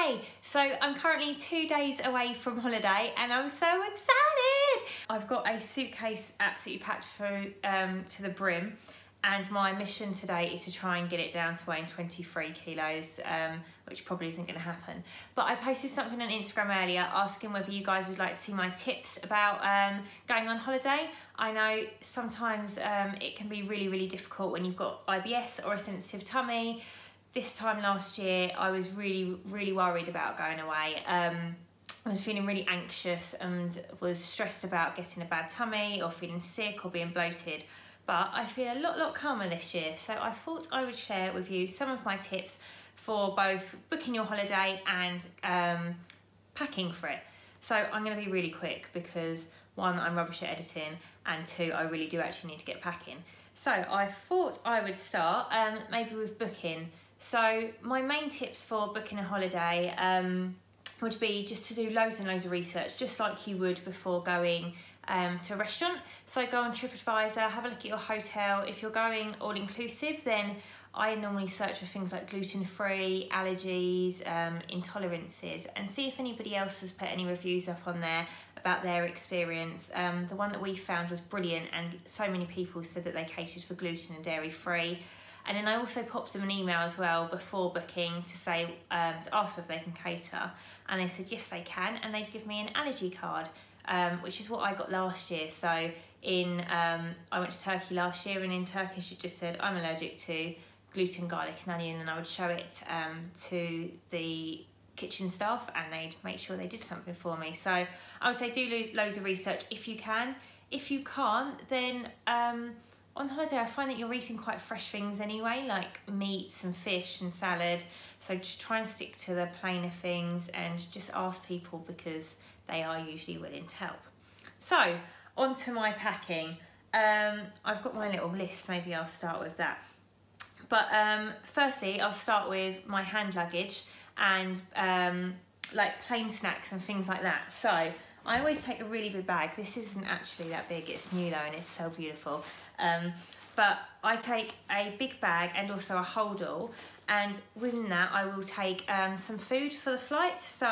Hey, so I'm currently 2 days away from holiday and I'm so excited! I've got a suitcase absolutely packed through to the brim, and my mission today is to try and get it down to weighing 23 kilos, which probably isn't going to happen. But I posted something on Instagram earlier asking whether you guys would like to see my tips about going on holiday. I know sometimes it can be really difficult when you've got IBS or a sensitive tummy. This time last year I was really worried about going away. I was feeling really anxious and was stressed about getting a bad tummy or feeling sick or being bloated. But I feel a lot calmer this year, so I thought I would share with you some of my tips for both booking your holiday and packing for it. So I'm going to be really quick because one, I'm rubbish at editing, and two, I really do actually need to get packing. So I thought I would start maybe with booking. So my main tips for booking a holiday would be just to do loads and loads of research, just like you would before going to a restaurant. So go on TripAdvisor, have a look at your hotel. If you're going all-inclusive, then I normally search for things like gluten-free, allergies, intolerances, and see if anybody else has put any reviews up on there about their experience. The one that we found was brilliant, and so many people said that they catered for gluten and dairy-free. And then I also popped them an email as well before booking to say, to ask whether they can cater. And they said, yes, they can. And they'd give me an allergy card, which is what I got last year. So I went to Turkey last year, and in Turkish it just said, I'm allergic to gluten, garlic and onion. And I would show it to the kitchen staff and they'd make sure they did something for me. So I would say do loads of research if you can. If you can't, then on holiday I find that you're eating quite fresh things anyway, like meats and fish and salad. So just try and stick to the plainer things and just ask people because they are usually willing to help. So on to my packing. I've got my little list, maybe I'll start with that. But firstly, I'll start with my hand luggage and like plain snacks and things like that. So I always take a really big bag. This isn't actually that big, it's new though, and it's so beautiful. But I take a big bag and also a hold-all, and within that I will take some food for the flight. So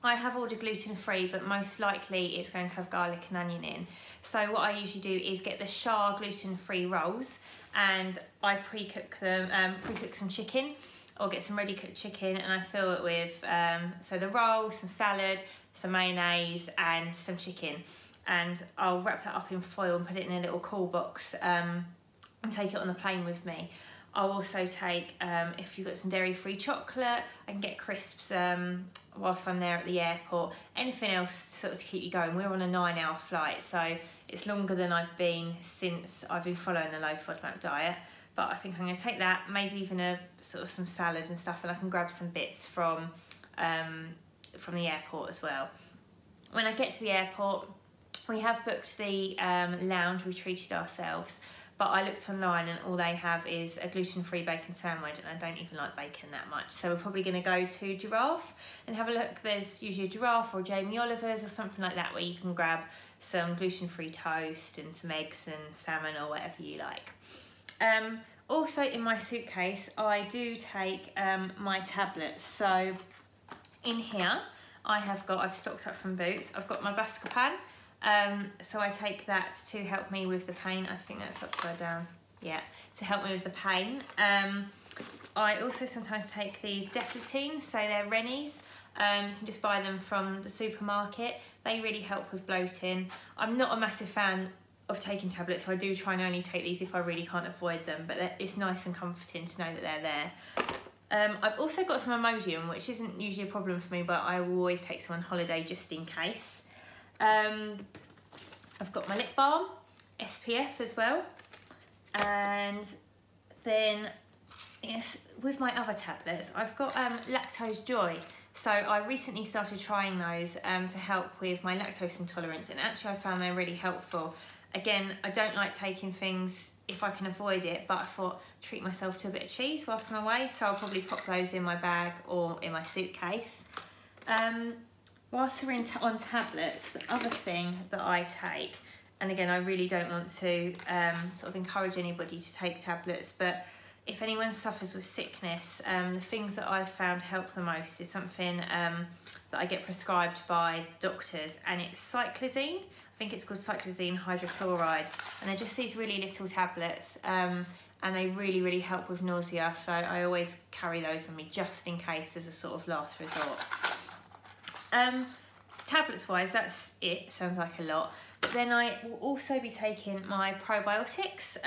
I have ordered gluten-free, but most likely it's going to have garlic and onion in. So what I usually do is get the Shah gluten-free rolls, and I pre-cook them, pre-cook some chicken, or get some ready-cooked chicken, and I fill it with so the roll, some salad, some mayonnaise and some chicken, and I'll wrap that up in foil and put it in a little cool box and take it on the plane with me. I'll also take, if you've got some dairy-free chocolate, I can get crisps whilst I'm there at the airport. Anything else sort of to keep you going. We're on a 9-hour flight, so it's longer than I've been since I've been following the low FODMAP diet. But I think I'm going to take that, maybe even a sort of some salad and stuff, and I can grab some bits from the airport as well. When I get to the airport, we have booked the lounge, we treated ourselves, but I looked online and all they have is a gluten-free bacon sandwich, and I don't even like bacon that much. So we're probably going to go to Giraffe and have a look. There's usually a Giraffe or Jamie Oliver's or something like that where you can grab some gluten-free toast and some eggs and salmon or whatever you like. Also in my suitcase I do take my tablets. So in here I've stocked up from Boots. I've got my Buscopan, so I take that to help me with the pain. I think that's upside down. Yeah, to help me with the pain. I also sometimes take these Deflatines, so they're Rennies. You can just buy them from the supermarket. They really help with bloating. I'm not a massive fan of taking tablets, so I do try and only take these if I really can't avoid them, but it's nice and comforting to know that they're there. I've also got some Imodium, which isn't usually a problem for me, but I will always take some on holiday just in case. I've got my lip balm, SPF as well, and then yes, with my other tablets I've got Lactose Joy. So I recently started trying those to help with my lactose intolerance, and actually I found they're really helpful. Again, I don't like taking things if I can avoid it, but I thought treat myself to a bit of cheese whilst I'm away, so I'll probably pop those in my bag or in my suitcase. Whilst we're on tablets, the other thing that I take, and again I really don't want to sort of encourage anybody to take tablets, but if anyone suffers with sickness, the things that I've found help the most is something that I get prescribed by doctors, and it's cyclizine. I think it's called cyclizine hydrochloride, and they're just these really little tablets, and they really help with nausea, so I always carry those on me just in case as a sort of last resort. Tablets wise, that's it. Sounds like a lot. But then I will also be taking my probiotics.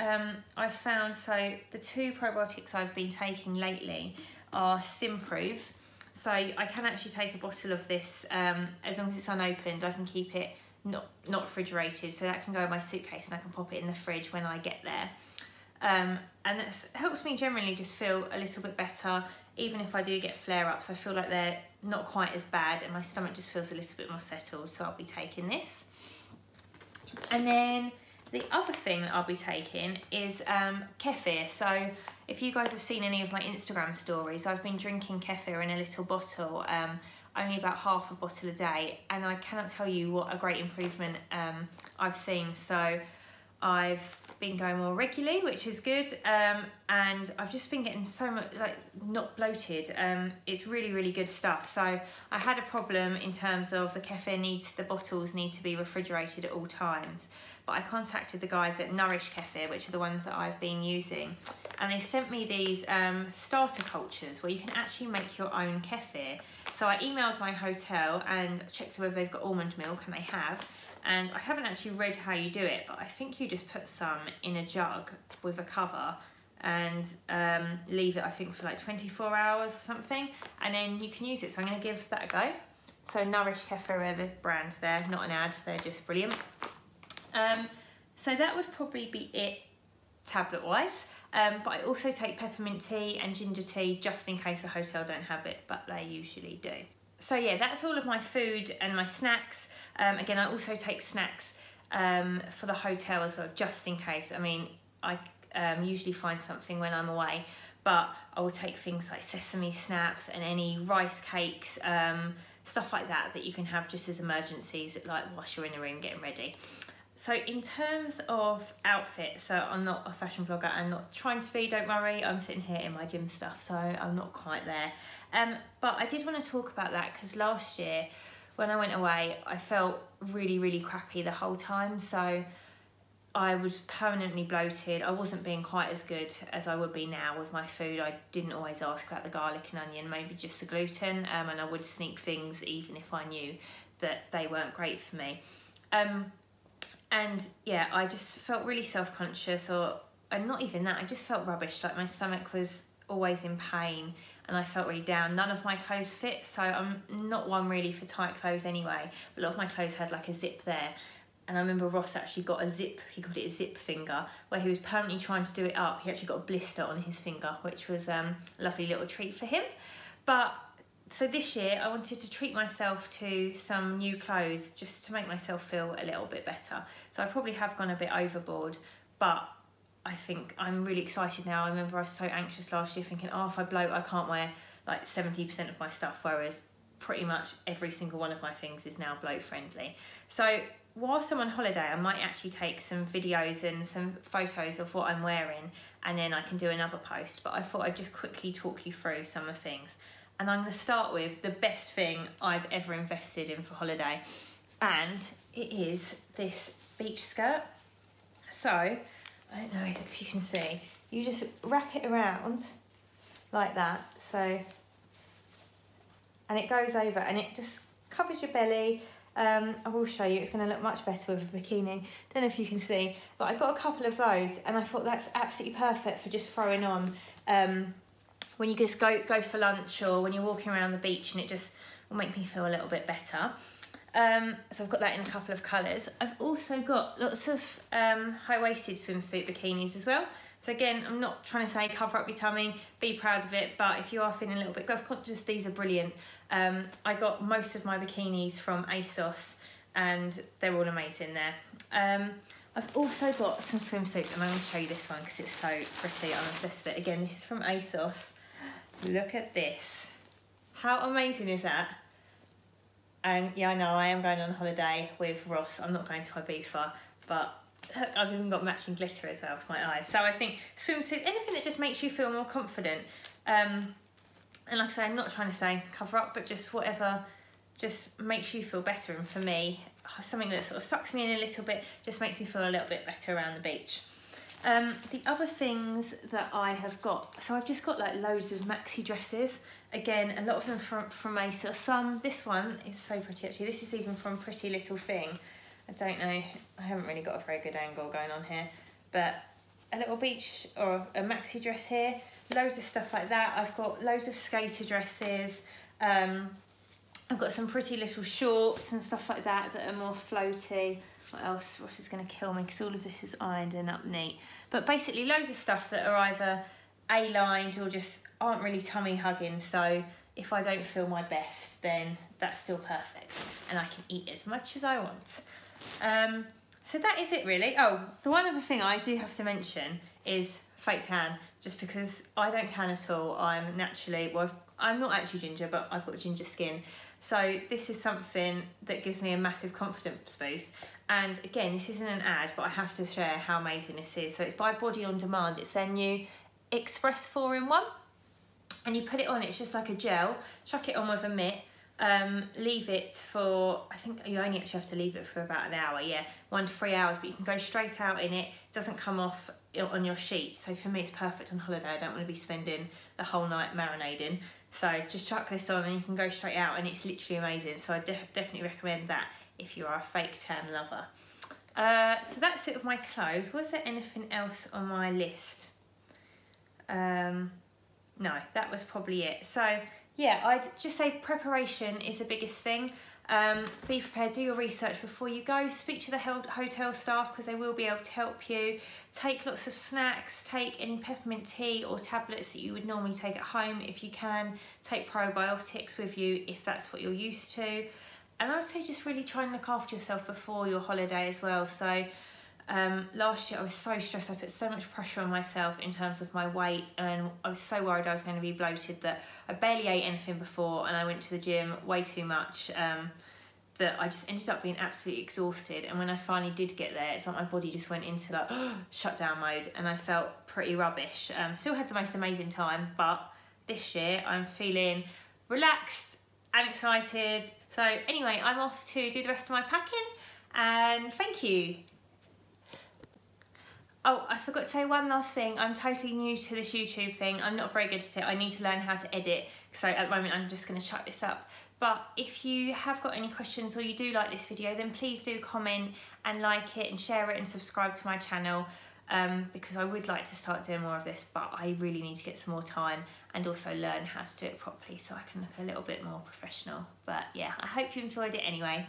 I've found, so the 2 probiotics I've been taking lately are Simprove. So I can actually take a bottle of this, as long as it's unopened, I can keep it not refrigerated, so that can go in my suitcase and I can pop it in the fridge when I get there. And that helps me generally just feel a little bit better, even if I do get flare-ups. I feel like they're not quite as bad and my stomach just feels a little bit more settled, so I'll be taking this. And then the other thing that I'll be taking is Kefir. So if you guys have seen any of my Instagram stories, I've been drinking Kefir in a little bottle, only about half a bottle a day, and I cannot tell you what a great improvement I've seen. So I've been going more regularly, which is good, and I've just been getting so much, like, not bloated. It's really good stuff. So I had a problem in terms of the Kefir the bottles need to be refrigerated at all times, but I contacted the guys at Nourish Kefir, which are the ones that I've been using, and they sent me these starter cultures where you can actually make your own Kefir. So I emailed my hotel and checked whether they've got almond milk, and they have. And I haven't actually read how you do it, but I think you just put some in a jug with a cover and leave it, I think, for like 24 hours or something, and then you can use it. So I'm going to give that a go. So Nourish Kefir are the brand there, not an ad, they're just brilliant. So that would probably be it tablet-wise. But I also take peppermint tea and ginger tea just in case the hotel don't have it, but they usually do. So yeah, that's all of my food and my snacks. Again, I also take snacks for the hotel as well, just in case. I mean, I usually find something when I'm away, but I will take things like sesame snaps and any rice cakes, stuff like that you can have just as emergencies, like whilst you're in the room getting ready. So in terms of outfit, so I'm not a fashion vlogger, I'm not trying to be, don't worry, I'm sitting here in my gym stuff, so I'm not quite there. But I did want to talk about that because last year when I went away, I felt really crappy the whole time. So I was permanently bloated. I wasn't being quite as good as I would be now with my food. I didn't always ask about the garlic and onion, maybe just the gluten, and I would sneak things even if I knew that they weren't great for me. And yeah, I just felt really self-conscious, and not even that, I just felt rubbish. Like my stomach was always in pain and I felt really down. None of my clothes fit, so I'm not one really for tight clothes anyway, but a lot of my clothes had like a zip there. And I remember Ross actually got a zip, he called it a zip finger, where he was permanently trying to do it up. He actually got a blister on his finger, which was a lovely little treat for him. But so this year I wanted to treat myself to some new clothes just to make myself feel a little bit better. So I probably have gone a bit overboard, but I think I'm really excited now. I remember I was so anxious last year thinking, oh, if I bloat, I can't wear like 70% of my stuff, whereas pretty much every single one of my things is now bloat friendly. So whilst I'm on holiday, I might actually take some videos and some photos of what I'm wearing, and then I can do another post, but I thought I'd just quickly talk you through some of the things. And I'm going to start with the best thing I've ever invested in for holiday, and it is this beach skirt. So, I don't know if you can see, you just wrap it around like that, so, and it goes over and it just covers your belly. I will show you, it's going to look much better with a bikini. Don't know if you can see, but I got a couple of those and I thought that's absolutely perfect for just throwing on when you just go for lunch or when you're walking around the beach, and it just will make me feel a little bit better. So I've got that in a couple of colours. I've also got lots of high-waisted swimsuit bikinis as well. So again, I'm not trying to say cover up your tummy, be proud of it, but if you are feeling a little bit self-conscious, these are brilliant. I got most of my bikinis from ASOS and they're all amazing there. I've also got some swimsuits, and I'm going to show you this one because it's so pretty. I'm obsessed with it. Again, this is from ASOS. Look at this. How amazing is that? And yeah, I know I am going on holiday with Ross. I'm not going to Ibiza, but Look, I've even got matching glitter as well for my eyes. So I think swimsuits, anything that just makes you feel more confident. And like I say, I'm not trying to say cover up, but just whatever just makes you feel better. And for me, something that sort of sucks me in a little bit just makes me feel a little bit better around the beach. The other things that I have got, so I've just got like loads of maxi dresses. Again, a lot of them from ASOS. This one is so pretty actually. This is even from Pretty Little Thing. I don't know, I haven't really got a very good angle going on here, but a little beach or a maxi dress here, loads of stuff like that. I've got loads of skater dresses. I've got some pretty little shorts and stuff like that that are more floaty. What else? What is going to kill me? Because all of this is ironed and up neat. But basically loads of stuff that are either A-lined or just aren't really tummy hugging. So if I don't feel my best, then that's still perfect. And I can eat as much as I want. So that is it really. Oh, the one other thing I do have to mention is fake tan. Just because I don't tan at all. I'm naturally, well, I'm not actually ginger, but I've got ginger skin. So this is something that gives me a massive confidence boost. And again, this isn't an ad, but I have to share how amazing this is. So it's by Body On Demand. It's their new Express 4-in-1. And you put it on, it's just like a gel. Chuck it on with a mitt. Leave it for, I think you only actually have to leave it for about an hour, yeah, 1 to 3 hours, but you can go straight out in it. It doesn't come off on your sheet. So for me, it's perfect on holiday. I don't want to be spending the whole night marinating. So just chuck this on and you can go straight out, and it's literally amazing. So I definitely recommend that if you are a fake tan lover. So that's it with my clothes. Was there anything else on my list? No, that was probably it. So yeah, I'd just say preparation is the biggest thing. Be prepared, do your research before you go, speak to the hotel staff because they will be able to help you. Take lots of snacks, take any peppermint tea or tablets that you would normally take at home if you can. Take probiotics with you if that's what you're used to. And I would say just really try and look after yourself before your holiday as well. So last year I was so stressed, I put so much pressure on myself in terms of my weight, and I was so worried I was going to be bloated that I barely ate anything before, and I went to the gym way too much, that I just ended up being absolutely exhausted. And when I finally did get there, it's like my body just went into like shutdown mode, and I felt pretty rubbish. Still had the most amazing time, but this year I'm feeling relaxed and excited. So anyway, I'm off to do the rest of my packing, and thank you. Oh, I forgot to say one last thing. I'm totally new to this YouTube thing. I'm not very good at it. I need to learn how to edit. So at the moment, I'm just going to chuck this up. But if you have got any questions or you do like this video, then please do comment and like it and share it and subscribe to my channel, because I would like to start doing more of this, but I really need to get some more time and also learn how to do it properly so I can look a little bit more professional. But yeah, I hope you enjoyed it anyway.